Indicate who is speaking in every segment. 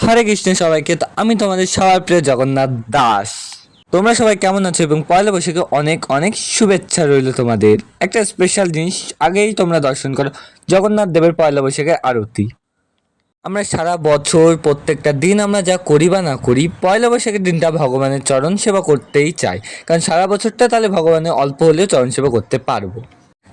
Speaker 1: হরে কৃষ্ণ সবাইকে। তো আমি তোমাদের সবার প্রিয় জগন্নাথ দাস। তোমরা সবাই কেমন আছো এবং পয়লা বৈশাখে অনেক অনেক শুভেচ্ছা রইল তোমাদের। একটা স্পেশাল জিনিস আগেই তোমরা দর্শন করো, জগন্নাথ দেবের পয়লা বৈশাখের আরতি। আমরা সারা বছর প্রত্যেকটা দিন আমরা যা করি বা না করি, পয়লা বৈশাখের দিনটা ভগবানের চরণ সেবা করতেই চাই, কারণ সারা বছরটা তাহলে ভগবানের অল্প হলেও চরণ সেবা করতে পারবো।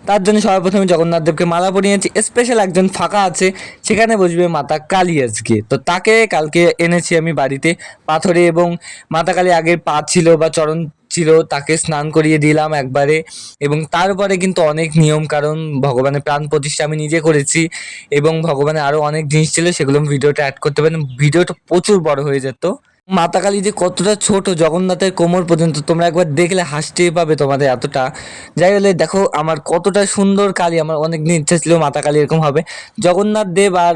Speaker 1: তার জন্য সবার প্রথমে জগন্নাথ দেবকে মালা পরিয়েছি। স্পেশাল একজন ফাঁকা আছে, সেখানে বসবে মাতা কালী আজকে। তো তাকে কালকে এনেছি আমি বাড়িতে পাথরে, এবং মাতা কালী আগের পা ছিল বা চরণ ছিল, তাকে স্নান করিয়ে দিলাম একবারে। এবং তারপরে কিন্তু অনেক নিয়ম, কারণ ভগবানের প্রাণ প্রতিষ্ঠা আমি নিজে করেছি, এবং ভগবানের আরও অনেক জিনিস ছিল, সেগুলো আমি ভিডিওটা অ্যাড করতে পারি, ভিডিওটা প্রচুর বড় হয়ে যেত। মাতা কালী যে কতটা ছোট, জগন্নাথের কোমর পর্যন্ত, তোমরা একবার দেখলে হাসতেই পাবে তোমাদের এতটা। যাই হলে দেখো আমার কতটা সুন্দর কালী, আমার অনেক দিন ইচ্ছা ছিল মাতা কালী এরকম হবে। জগন্নাথ দেব আর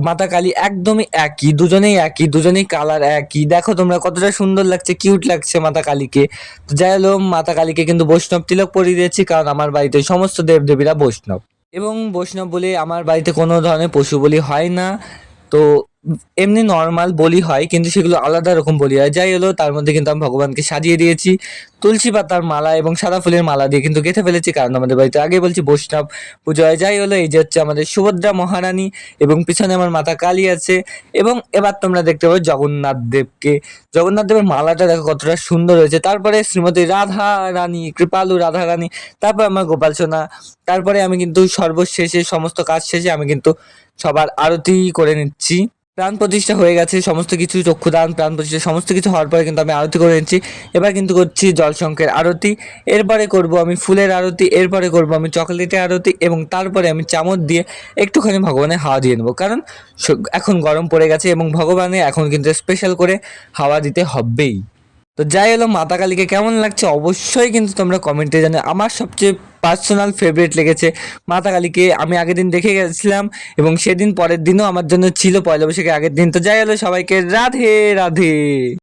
Speaker 1: মাতা কালী একদমই একই, দুজনেই একই, দুজনেই কালার একই। দেখো তোমরা কতটা সুন্দর লাগছে, কিউট লাগছে মাতা কালীকে। তো যাই হলো, মাতা কালীকে কিন্তু বৈষ্ণব তিলক পরিয়ে দিয়েছি, কারণ আমার বাড়িতে সমস্ত দেবদেবীরা বৈষ্ণব। এবং বৈষ্ণব বলে আমার বাড়িতে কোনো ধরনের পশু বলি হয় না। তো এমনি নর্মাল বলি হয়, কিন্তু সেগুলো আলাদা রকম বলি হয়। যাই হলো, তার মধ্যে কিন্তু আমি ভগবানকে সাজিয়ে দিয়েছি তুলসী পাতার মালা এবং সাদা ফুলের মালা দিয়ে কিন্তু গেঁথে ফেলেছি, কারণ আমাদের বাড়িতে আগে বলছি বৈষ্ণব পুজো হয়। যাই হলো, এই যে হচ্ছে আমাদের সুভদ্রা মহারানী, এবং পিছনে আমার মাতা কালী আছে। এবং এবার তোমরা দেখতে পাবে জগন্নাথ দেবকে। জগন্নাথ দেবের মালাটা দেখো কতটা সুন্দর হয়েছে। তারপরে শ্রীমতী রাধা রানী, কৃপালু রাধা রানী, তারপর আমার গোপাল সোনা। তারপরে আমি কিন্তু সর্বশেষে সমস্ত কাজ শেষে আমি কিন্তু সবার আরতি করে নিচ্ছি। প্রাণ প্রতিষ্ঠা হয়ে গেছে সমস্ত কিছু, চক্ষুদান, প্রাণ প্রতিষ্ঠা সমস্ত কিছু হওয়ার পরে কিন্তু আমি আরতি করে নিচ্ছি। এবার কিন্তু করছি জলশঙ্কের আরতি, এরপরে করব আমি ফুলের আরতি, এরপরে করব আমি চকলেটের আরতি, এবং তারপরে আমি চামচ দিয়ে একটুখানি ভগবানের হাওয়া দিয়ে নেবো, কারণ এখন গরম পড়ে গেছে এবং ভগবানের এখন কিন্তু স্পেশাল করে হাওয়া দিতে হবেই। তো যাই হলো, মাতা কালীকে কেমন লাগছে অবশ্যই কিন্তু তোমরা কমেন্টে জানো। আমার সবচেয়ে পার্সোনাল ফেভারিট লেগেছে মাতা কালীকে। আমি আগের দিন দেখে গেছিলাম, এবং সেদিন পরের দিনও আমার জন্য ছিল পয়লা বৈশাখের আগের দিন। তো যাই হলো, সবাইকে রাধে রাধে।